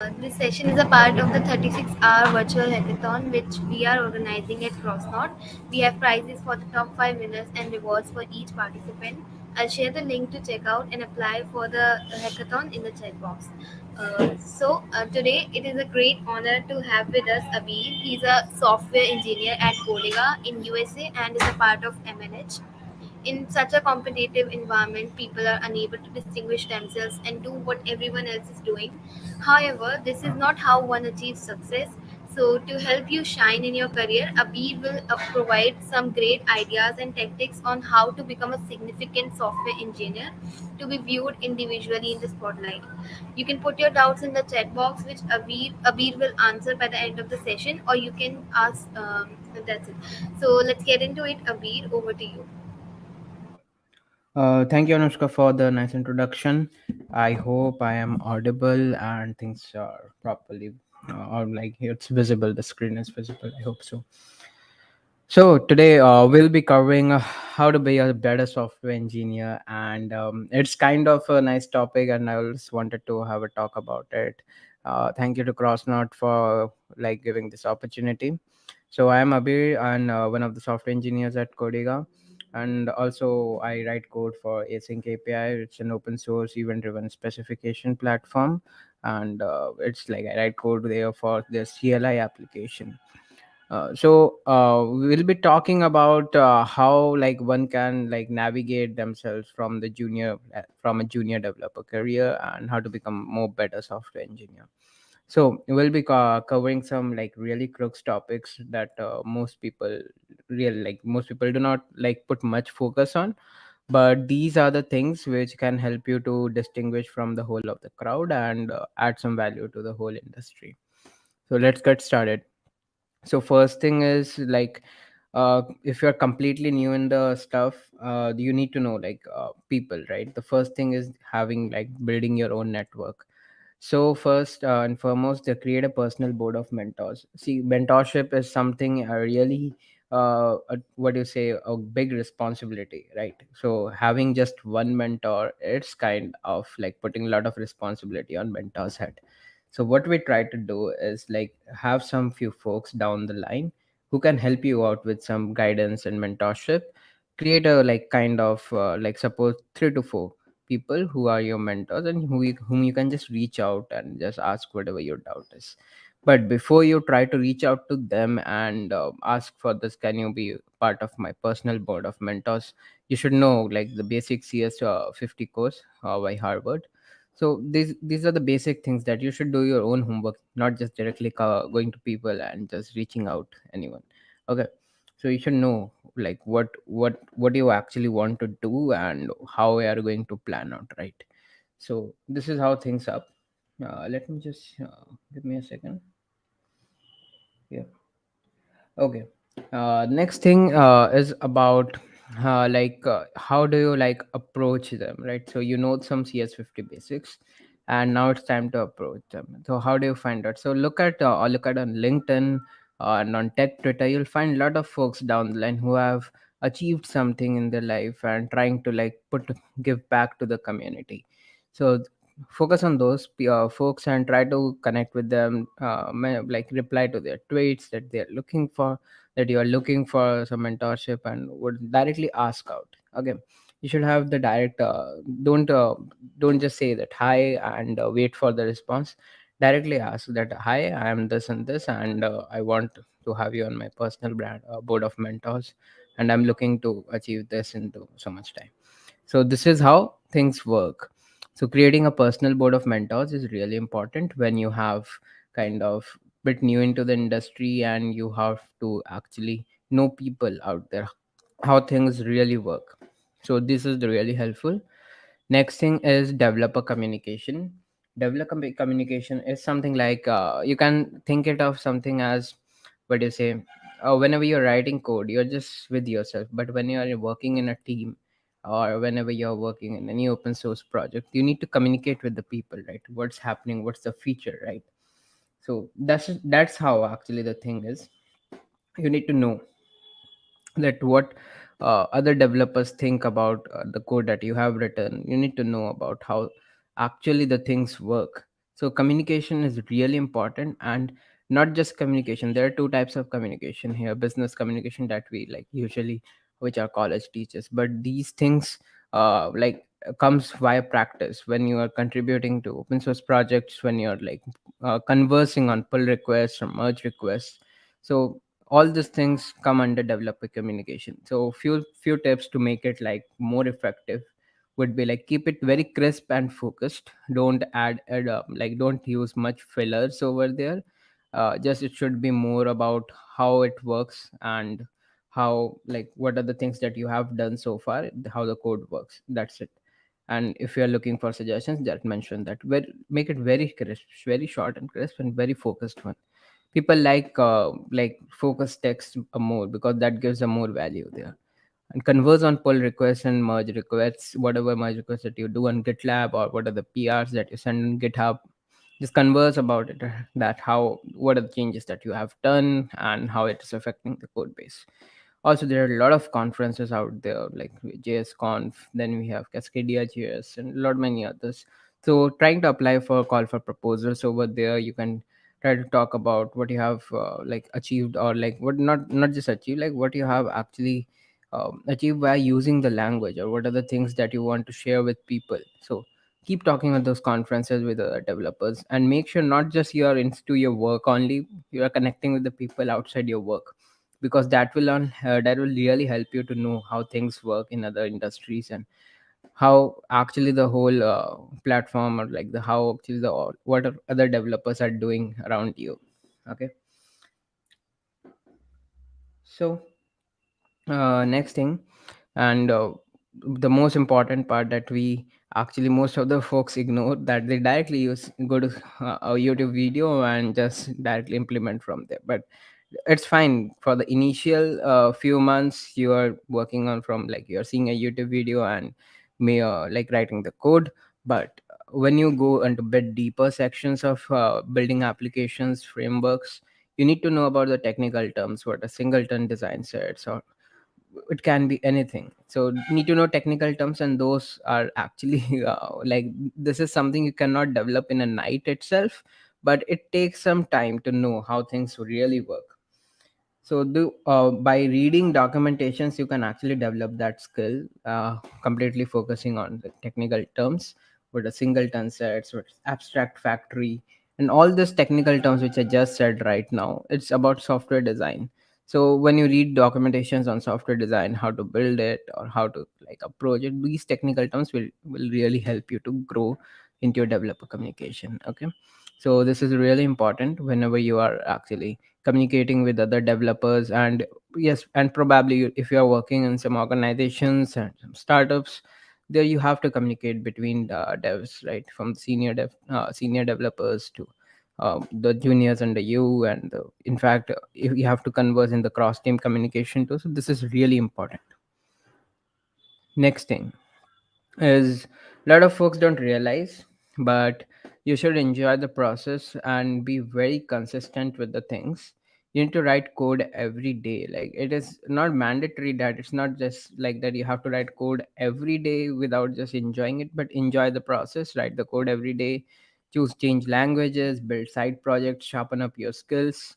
This session is a part of the 36-hour virtual hackathon which we are organizing at CrossKnot. We have prizes for the top 5 winners and rewards for each participant. I'll share the link to check out and apply for the hackathon in the chat box. Today it is a great honor to have with us Abir. He's a software engineer at Codiga in USA and is a part of MNH. In such a competitive environment, people are unable to distinguish themselves and do what everyone else is doing. However, this is not how one achieves success. So, to help you shine in your career, Abir will provide some great ideas and tactics on how to become a significant software engineer to be viewed individually in the spotlight. You can put your doubts in the chat box, which Abir will answer by the end of the session, or you can ask. That's it. So, let's get into it. Abir, over to you. Thank you, Anushka, for the nice introduction. I hope I am audible and things are properly, or like it's visible. The screen is visible. I hope so. So today we'll be covering how to be a better software engineer, and it's kind of a nice topic, and I just wanted to have a talk about it. Thank you to CrossKnot for like giving this opportunity. So I am Abir, and one of the software engineers at Codiga, and also I write code for Async API. It's an open source event-driven specification platform, and it's like I write code there for the CLI application. We'll be talking about how like one can like navigate themselves from the junior from a junior developer career and how to become more better software engineer. So we'll be covering some like really crux topics that most people do not like put much focus on, but these are the things which can help you to distinguish from the whole of the crowd and add some value to the whole industry. So let's get started. So first thing is like if you're completely new in the stuff, you need to know like people, right? The first thing is having like building your own network. So first and foremost, they create a personal board of mentors. See, mentorship is something really what do you say, a big responsibility, right? So having just one mentor, it's kind of like putting a lot of responsibility on mentor's head. So what we try to do is like have some few folks down the line who can help you out with some guidance and mentorship. Create a like kind of like suppose 3 to 4 people who are your mentors and whom you can just reach out and just ask whatever your doubt is. But before you try to reach out to them and ask for this, can you be part of my personal board of mentors, you should know like the basic CS 50 course by Harvard. So these are the basic things that you should do your own homework, not just directly going to people and just reaching out anyone. Okay, so you should know like what you actually want to do and how we are going to plan out, right? So this is how things up. Let me just give me a second. Yeah. Okay. Next thing is about how do you like approach them, right? So you know some CS 50 basics, and now it's time to approach them. So how do you find out? So look at on LinkedIn and on Tech Twitter, you'll find a lot of folks down the line who have achieved something in their life and trying to like give back to the community. So focus on those folks and try to connect with them, like reply to their tweets that they're looking for, that you are looking for some mentorship, and would directly ask out. Okay, you should have the direct don't just say that hi and wait for the response. Directly ask that, hi, I am this and this, and I want to have you on my personal board of mentors, and I'm looking to achieve this into so much time. So this is how things work. So creating a personal board of mentors is really important when you have kind of bit new into the industry and you have to actually know people out there, how things really work. So this is really helpful. Next thing is developer communication. Developer communication is something like you can think it of something as, what do you say, whenever you're writing code you're just with yourself, but when you're working in a team or whenever you're working in any open source project, you need to communicate with the people, right? What's happening, what's the feature, right? So that's how actually the thing is. You need to know that what other developers think about the code that you have written. You need to know about how actually the things work. So communication is really important, and not just communication. There are two types of communication here: business communication that we like usually, which our college teaches. But these things, comes via practice when you are contributing to open source projects, when you're conversing on pull requests or merge requests. So all these things come under developer communication. So few tips to make it like more effective would be like, keep it very crisp and focused. Don't add up, like don't use much fillers over there. Just it should be more about how it works, and how, like, what are the things that you have done so far, how the code works. That's it. And if you are looking for suggestions, just mention that. Make it very crisp, very short and crisp, and very focused one. People like focused text more, because that gives them more value there. And converse on pull requests and merge requests. Whatever merge requests that you do on GitLab, or what are the PRs that you send on GitHub, just converse about it, that how, what are the changes that you have done, and how it is affecting the code base. Also, there are a lot of conferences out there, like JSConf, then we have Cascadia JS, and a lot many others. So trying to apply for call for proposals over there, you can try to talk about what you have achieved, or like what, not just achieved, like what you have actually achieved by using the language, or what are the things that you want to share with people. So keep talking at those conferences with other developers, and make sure not just you are into your work only, you are connecting with the people outside your work, because that will really help you to know how things work in other industries, and how actually the whole platform, or like the how actually the what are other developers are doing around you. Okay. So next thing, and the most important part that we actually, most of the folks ignore, that they directly use go to a YouTube video and just directly implement from there. But it's fine for the initial few months you are working on, from like you're seeing a YouTube video and may like writing the code. But when you go into bit deeper sections of building applications frameworks, you need to know about the technical terms, what a singleton design sets, or it can be anything. So you need to know technical terms, and those are actually like, this is something you cannot develop in a night itself, but it takes some time to know how things really work. So by reading documentations, you can actually develop that skill, completely focusing on the technical terms, with a singleton sets, with abstract factory, and all these technical terms which I just said right now. It's about software design. So when you read documentations on software design, how to build it, or how to like approach it, these technical terms will really help you to grow into your developer communication. Okay. So this is really important whenever you are actually communicating with other developers. And yes, and probably if you are working in some organizations and some startups, there you have to communicate between devs, right, from senior developers to the juniors under you. And in fact, if you have to converse in the cross team communication too, so this is really important. Next thing is, a lot of folks don't realize, but you should enjoy the process and be very consistent with the things. You need to write code every day. Like, it is not mandatory that it's not just like that you have to write code every day without just enjoying it, but enjoy the process, write the code every day, choose change languages, build side projects, sharpen up your skills.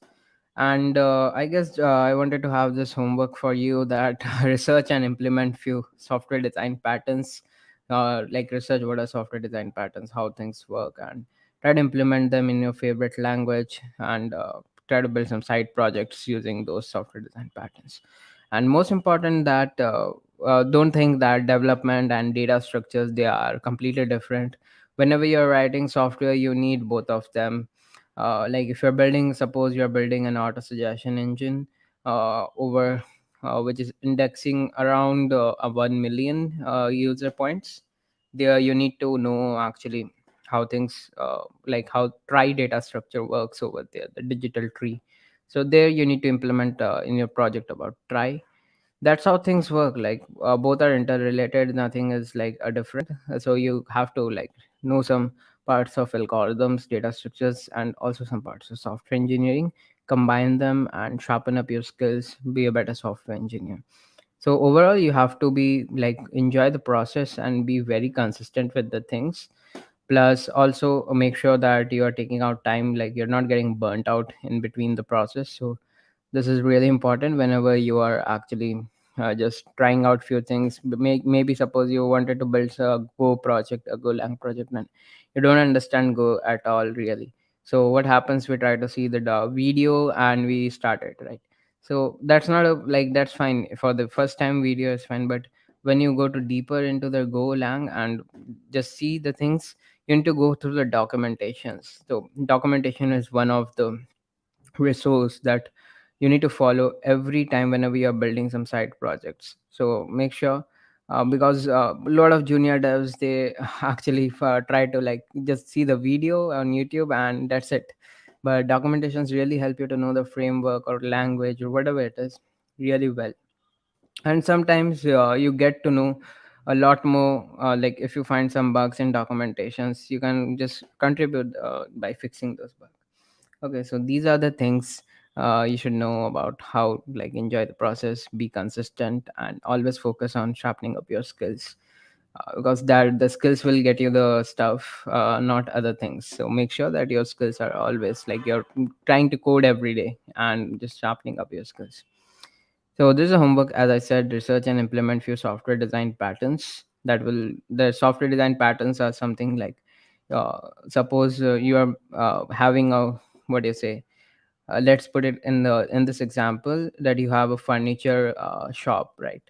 And I guess I wanted to have this homework for you, that research and implement few software design patterns. Like, research what are software design patterns, how things work, and try to implement them in your favorite language. And try to build some side projects using those software design patterns. And most important, that don't think that development and data structures, they are completely different. Whenever you're writing software, you need both of them. Like, if you're building, suppose you're building an auto suggestion engine over which is indexing around 1 million user points, there you need to know actually how things like how try data structure works over there, the digital tree. So there you need to implement in your project about try. That's how things work. Like, both are interrelated, nothing is like a different. So you have to like know some parts of algorithms, data structures, and also some parts of software engineering. Combine them and sharpen up your skills, be a better software engineer. So overall, you have to be like enjoy the process and be very consistent with the things, Plus also make sure that you are taking out time, like you're not getting burnt out in between the process. So this is really important whenever you are actually just trying out few things. Maybe suppose you wanted to build a Go project, a Golang project, and you don't understand Go at all really. So what happens, we try to see the video and we start it, right? So that's not a, like, that's fine for the first time, video is fine. But when you go to deeper into the Golang and just see the things, you need to go through the documentations. So documentation is one of the resource that you need to follow every time whenever you're building some side projects. So make sure, because a lot of junior devs, they actually try to like just see the video on YouTube and that's it. But documentations really help you to know the framework or language or whatever it is really well. And sometimes you get to know a lot more, like if you find some bugs in documentations, you can just contribute by fixing those bugs. Okay, so these are the things you should know about how, like, enjoy the process, be consistent, and always focus on sharpening up your skills. Because that the skills will get you the stuff, not other things. So make sure that your skills are always like you're trying to code every day and just sharpening up your skills. So this is a homework, as I said, research and implement few software design patterns. That will, the software design patterns are something like, suppose you are having a, what do you say, let's put it in the in this example that you have a furniture shop, right?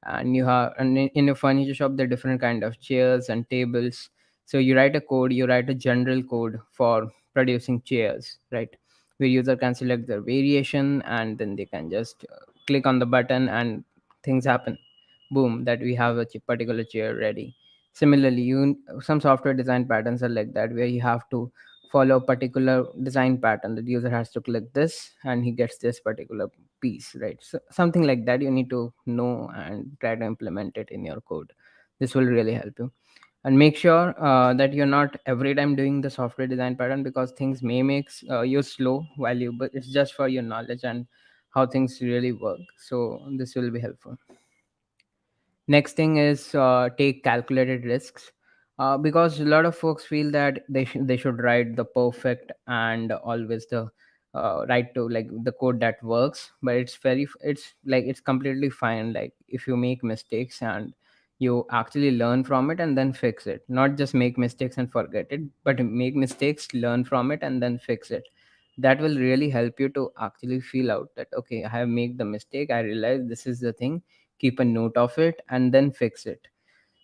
And you have, and in a furniture shop there are different kind of chairs and tables. So you write a code, you write a general code for producing chairs, right? Where user can select their variation and then they can just click on the button and things happen. Boom, that we have a particular chair ready. Similarly, you, some software design patterns are like that, where you have to follow a particular design pattern. The user has to click this and he gets this particular piece, right? So something like that you need to know and try to implement it in your code. This will really help you. And make sure that you're not every time doing the software design pattern, because things may make you slow while you, but it's just for your knowledge and how things really work. So this will be helpful. Next thing is take calculated risks, because a lot of folks feel that they should write the perfect and always the write to like the code that works. But it's very, it's like it's completely fine, like if you make mistakes and you actually learn from it and then fix it, not just make mistakes and forget it, but make mistakes, learn from it, and then fix it. That will really help you to actually feel out that, okay, I have made the mistake, I realize this is the thing, keep a note of it and then fix it.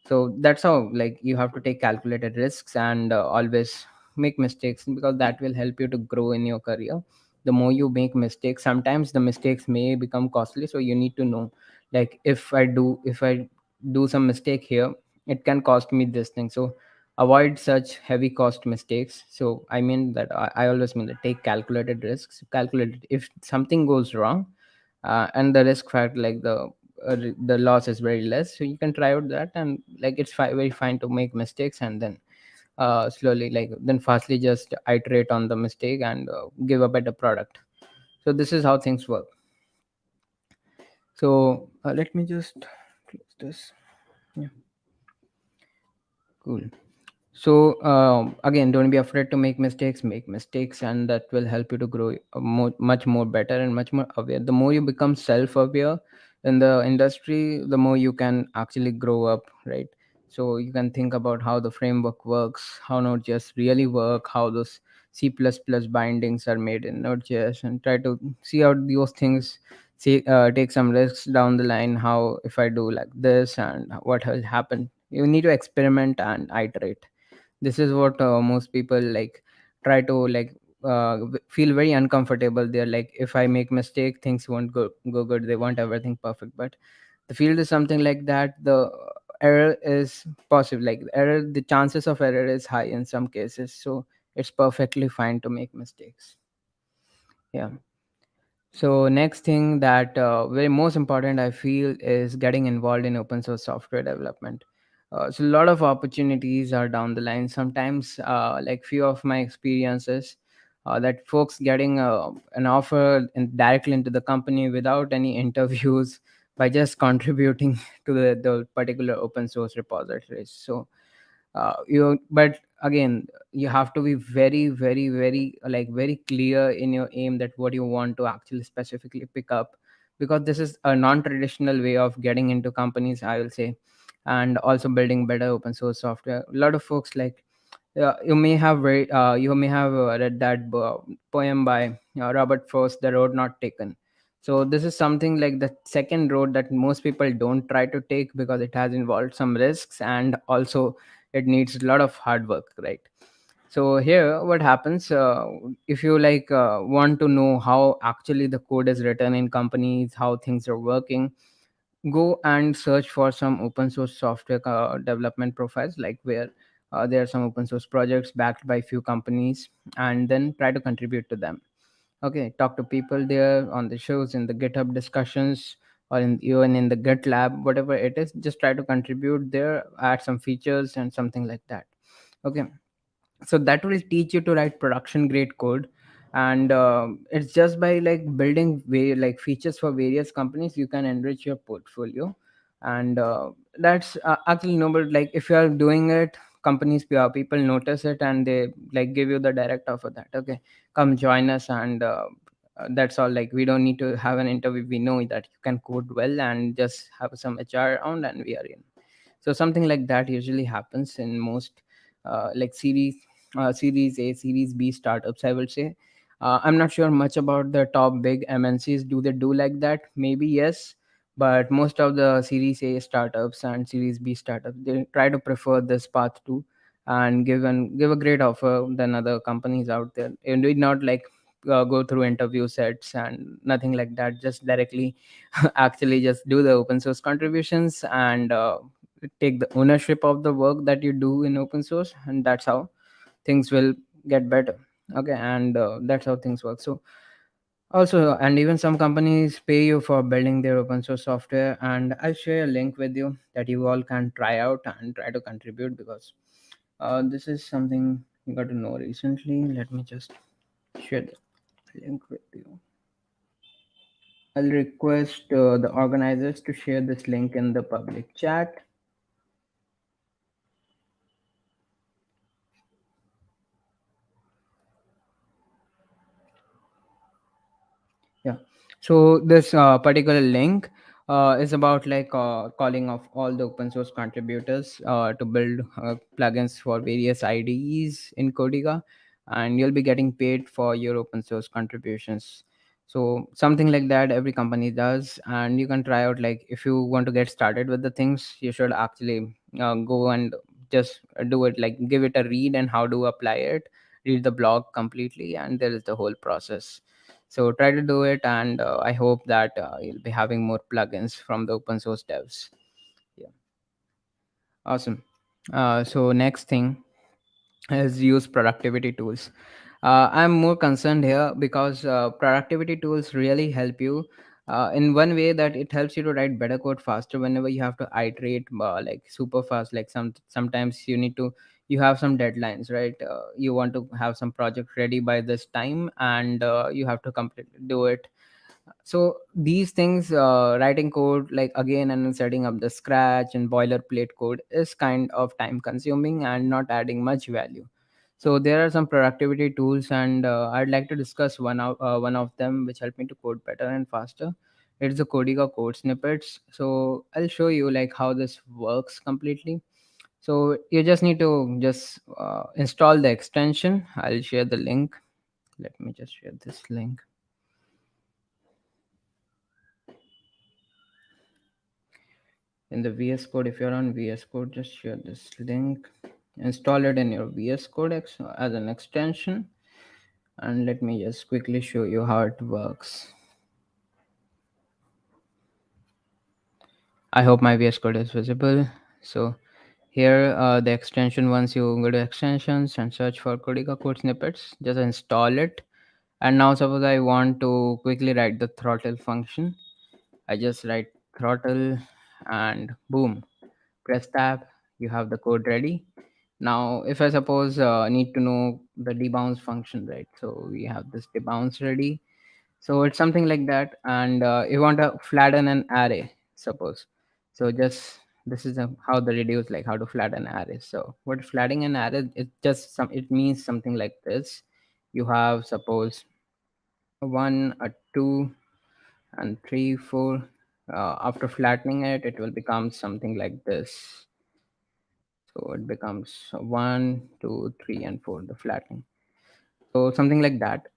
So that's how, like, you have to take calculated risks and always make mistakes, because that will help you to grow in your career. The more you make mistakes, sometimes the mistakes may become costly, so you need to know, like, if I do some mistake here, it can cost me this thing. So avoid such heavy cost mistakes. So I mean that I always mean that take calculated risks. Calculated, if something goes wrong, and the risk factor, like the loss is very less, so you can try out that, and like it's very fine to make mistakes, and then slowly, like then fastly just iterate on the mistake and give a better product. So this is how things work. So let me just close this. Yeah, cool. So again, don't be afraid to make mistakes. Make mistakes, and that will help you to grow much more better and much more aware. The more you become self-aware in the industry, the more you can actually grow up, right? So you can think about how the framework works, how Node.js really work, how those C++ bindings are made in Node.js, and try to see how those things. See, take some risks down the line. How, if I do like this, and what will happen? You need to experiment and iterate. This is what most people like try to like feel very uncomfortable. They're like, if I make mistake, things won't go good. They want everything perfect. But the field is something like that. The error is possible, like error, the chances of error is high in some cases. So it's perfectly fine to make mistakes. Yeah. So next thing that very most important I feel is getting involved in open source software development. So a lot of opportunities are down the line. Sometimes, like few of my experiences, that folks getting an offer directly into the company without any interviews by just contributing to the particular open source repositories. So But again, you have to be very, very, very, like, very clear in your aim that what you want to actually specifically pick up, because this is a non-traditional way of getting into companies, I will say, and also building better open source software. A lot of folks, like, you may have read that poem by Robert Frost, "The Road Not Taken." So this is something like the second road that most people don't try to take, because it has involved some risks, and also it needs a lot of hard work, right? So here what happens, if you want to know how actually the code is written in companies, how things are working, go and search for some open source software development profiles, like where there are some open source projects backed by few companies, and then try to contribute to them. Okay, talk to people there on the shows, in the GitHub discussions, or even in the GitLab, whatever it is. Just try to contribute there, add some features and something like that. Okay, so that will teach you to write production grade code. And it's just by like building like features for various companies, you can enrich your portfolio. And that's actually no, but like if you are doing it, companies, people notice it, and they like give you the direct offer that, okay, come join us. And that's all. Like, we don't need to have an interview, we know that you can code well, and just have some HR around and we are in. So something like that usually happens in most like series A, series B startups, I would say. I'm not sure much about the top big MNCs. Do they do like that? Maybe yes, but most of the series A startups and series B startups, they try to prefer this path too, and give a great offer than other companies out there. And we not like go through interview sets and nothing like that. Just directly actually just do the open source contributions, and take the ownership of the work that you do in open source, and that's how things will get better. Okay, and that's how things work. So also, and even some companies pay you for building their open source software, and I'll share a link with you that you all can try out and try to contribute, because this is something you got to know recently. Let me just share the link with you. I'll request the organizers to share this link in the public chat. Yeah. So this particular link is about like calling of all the open source contributors to build plugins for various IDEs in Codiga, and you'll be getting paid for your open source contributions. So something like that every company does, and you can try out. Like, if you want to get started with the things, you should actually go and just do it. Like, give it a read and how to apply it. Read the blog completely, and there is the whole process. So try to do it, and I hope that you'll be having more plugins from the open source devs. Yeah, awesome. So next thing is use productivity tools. I'm more concerned here because productivity tools really help you in one way, that it helps you to write better code faster whenever you have to iterate like super fast. Like sometimes you have some deadlines, right? You want to have some project ready by this time, and you have to completely do it. So these things, writing code like again and setting up the scratch and boilerplate code, is kind of time consuming and not adding much value. So there are some productivity tools, and I'd like to discuss one of them which help me to code better and faster. It's the Codiga code snippets. So I'll show you like how this works completely. So you just need to just install the extension. I'll share the link. Let me just share this link in the VS Code. If you're on VS Code, just share this link, install it in your VS Code as an extension, and let me just quickly show you how it works. I hope my VS Code is visible. So here, the extension, once you go to extensions and search for Codiga code snippets, just install it. And now suppose I want to quickly write the throttle function. I just write throttle, and boom, press tab, you have the code ready. Now if I suppose need to know the debounce function, right? So we have this debounce ready. So it's something like that. And you want to flatten an array, suppose. So just this is how the reduce, like how to flatten arrays. So what flattening an array, it just some, it means something like this. You have, suppose, one, a two, and three, four. After flattening it, it will become something like this. So it becomes one, two, three, and four. The flattening. So something like that.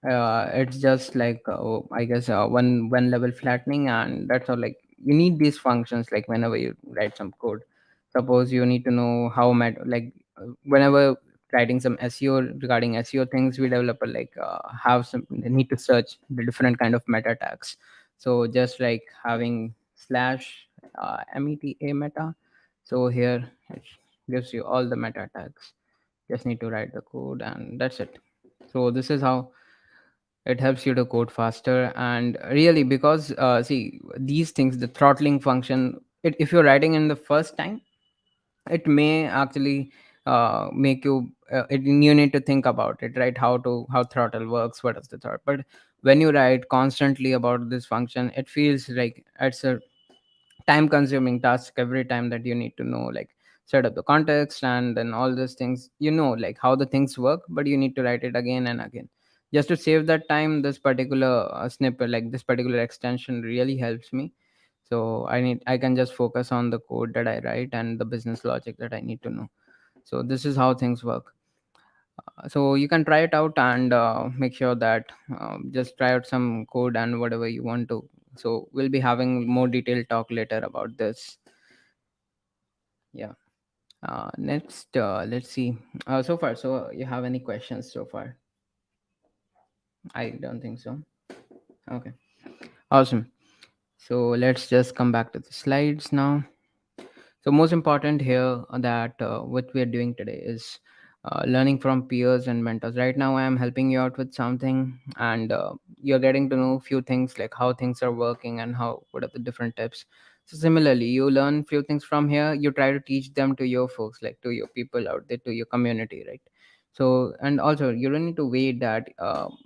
It's just like I guess one level flattening, and that's all. Like you need these functions like whenever you write some code. Suppose you need to know how whenever writing some SEO, regarding SEO things, we developer like have some, they need to search the different kind of meta tags. So just like having slash meta. So here it gives you all the meta tags. Just need to write the code and that's it. So this is how it helps you to code faster. And really, because see, these things, the throttling function, if you're writing in the first time, it may actually make you you need to think about it, right? How throttle works, what is the thought. But when you write constantly about this function, it feels like it's a time consuming task every time that you need to know, like set up the context and then all these things, like how the things work, but you need to write it again and again just to save that time. This particular snippet, like this particular extension, really helps me. So I can just focus on the code that I write and the business logic that I need to know. So this is how things work. So you can try it out and make sure that just try out some code and whatever you want to. So we'll be having more detailed talk later about this. Yeah. Next, let's see. So far, so you have any questions so far? I don't think so. Okay. Awesome. So let's just come back to the slides now. So most important here that what we are doing today is learning from peers and mentors. Right now, I am helping you out with something, and you're getting to know few things like how things are working and how what are the different tips. So similarly, you learn few things from here. You try to teach them to your folks, like to your people out there, to your community, right? So and also you don't need to wait that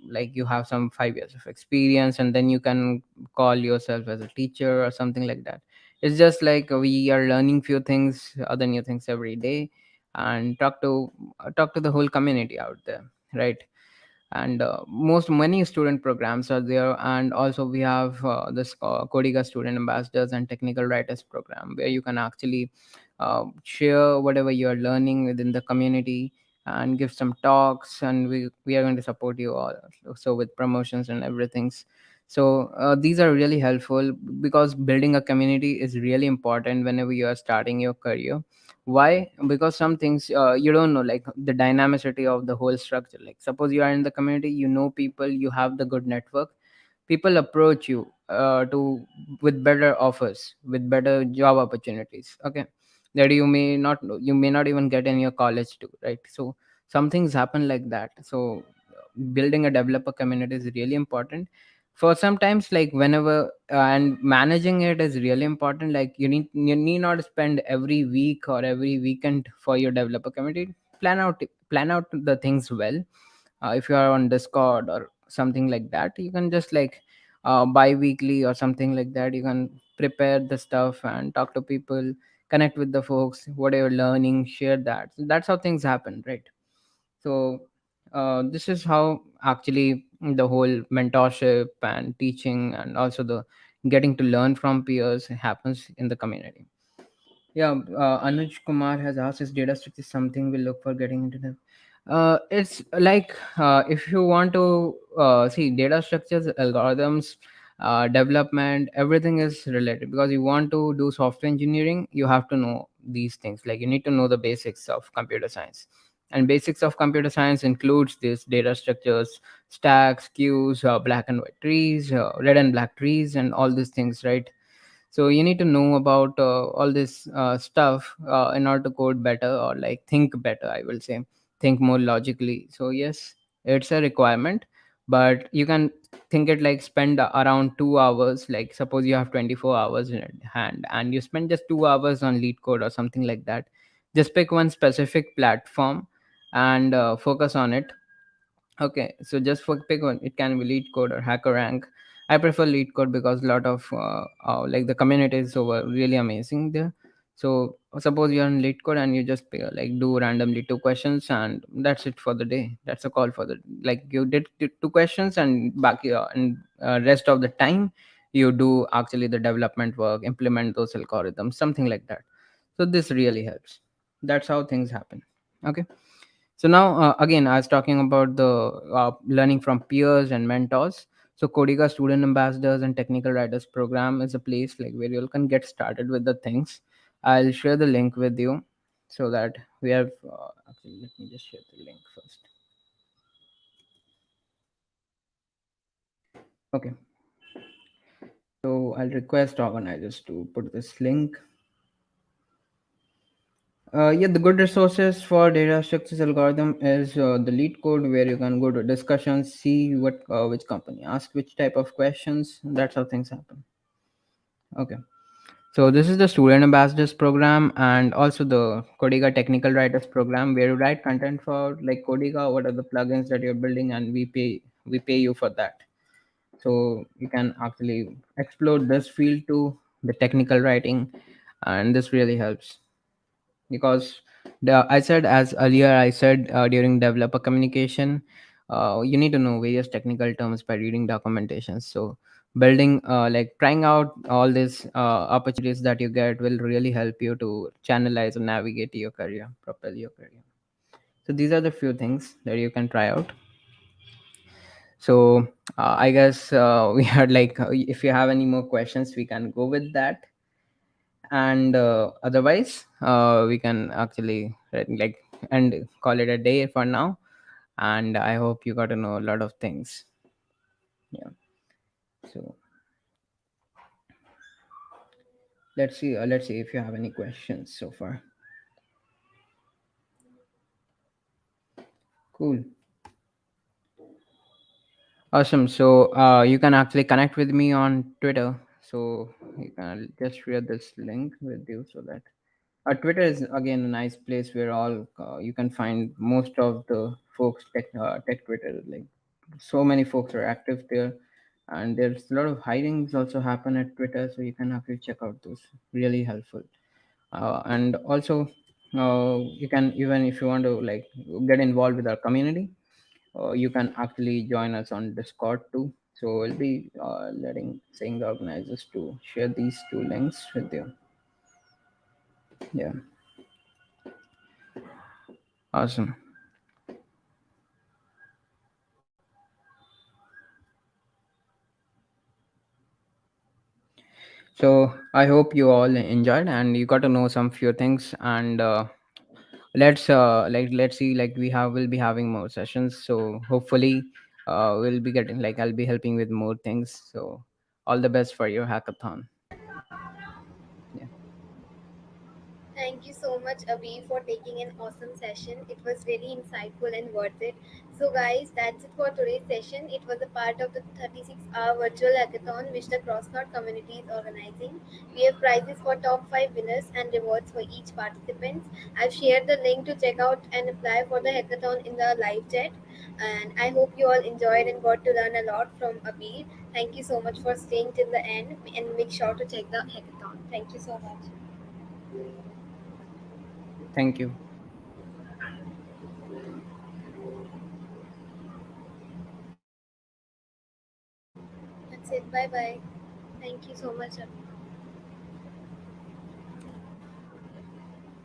like you have some 5 years of experience and then you can call yourself as a teacher or something like that. It's just like we are learning few things, other new things every day, and talk to the whole community out there, right? And most many student programs are there, and also we have this Codiga student ambassadors and technical writers program where you can actually share whatever you are learning within the community and give some talks, and we are going to support you all so with promotions and everything. So these are really helpful because building a community is really important whenever you are starting your career. Why? Because some things you don't know, like the dynamicity of the whole structure. Like suppose you are in the community, you know people, you have the good network, people approach you to with better offers, with better job opportunities, okay, that you may not even get in your college too, right? So some things happen like that. So building a developer community is really important for sometimes, like whenever and managing it is really important. Like you need not spend every week or every weekend for your developer community. Plan out the things well. If you are on Discord or something like that, you can just like bi-weekly or something like that, you can prepare the stuff and talk to people, connect with the folks, what you're learning, share that. So that's how things happen, right? So this is how actually the whole mentorship and teaching and also the getting to learn from peers happens in the community. Yeah, Anuj Kumar has asked, is data structure something we look for getting into them? It's like if you want to see data structures, algorithms, development, everything is related because you want to do software engineering, you have to know these things. Like you need to know the basics of computer science. And basics of computer science includes this data structures, stacks, queues, black and white trees, red and black trees, and all these things, right? So you need to know about all this stuff in order to code better, or like think better, I will say, think more logically. So yes, it's a requirement, but you can think it like spend around 2 hours. Like suppose you have 24 hours in hand and you spend just 2 hours on lead code or something like that. Just pick one specific platform and focus on it. Okay, so just for pick one, it can be lead code or hacker rank. I prefer lead code because a lot of like the community is over really amazing there. So suppose you're in lead code and you just like do randomly two questions and that's it for the day. That's a call for the, like you did two questions and back and rest of the time you do actually the development work, implement those algorithms, something like that. So this really helps. That's how things happen. Okay. So now, again, I was talking about the learning from peers and mentors. So Codiga Student Ambassadors and Technical Writers Program is a place like where you can get started with the things. I'll share the link with you so that we have. Actually, let me just share the link first. Okay. So I'll request organizers to put this link. Yeah, the good resources for data structures algorithm is the lead code where you can go to discussions, see what which company ask which type of questions. That's how things happen. Okay, so this is the student ambassadors program and also the Codiga technical writers program where you write content for like Codiga. What are the plugins that you're building, and we pay you for that. So you can actually explore this field to the technical writing, and this really helps because I said as earlier I said during developer communication, you need to know various technical terms by reading documentation. So building like trying out all these opportunities that you get will really help you to channelize and navigate your career, propel your career. So these are the few things that you can try out. So I guess we are like if you have any more questions we can go with that, and otherwise we can actually like and call it a day for now. And I hope you got to know a lot of things. Yeah. So let's see if you have any questions so far. Cool. Awesome. So you can actually connect with me on Twitter. So you can just share this link with you so that Twitter is again a nice place where all you can find most of the folks tech Twitter. Like so many folks are active there, and there's a lot of hirings also happen at Twitter. So you can actually check out those. Really helpful. And also, you can even if you want to like get involved with our community, you can actually join us on Discord too. So we'll be saying the organizers to share these two links with you. Yeah, awesome. So I hope you all enjoyed and you got to know some few things. And let's see, like will be having more sessions. So hopefully we'll be getting like I'll be helping with more things. So all the best for your hackathon. Yeah. Thank you so much, Abhi, for taking an awesome session. It was very insightful and worth it. So, guys, that's it for today's session. It was a part of the 36-hour virtual hackathon which the CrossKnot community is organizing. We have prizes for top 5 winners and rewards for each participant. I've shared the link to check out and apply for the hackathon in the live chat. And I hope you all enjoyed and got to learn a lot from Abhi. Thank you so much for staying till the end and make sure to check the hackathon. Thank you so much. Thank you. That's it. Bye bye. Thank you so much, Abhi.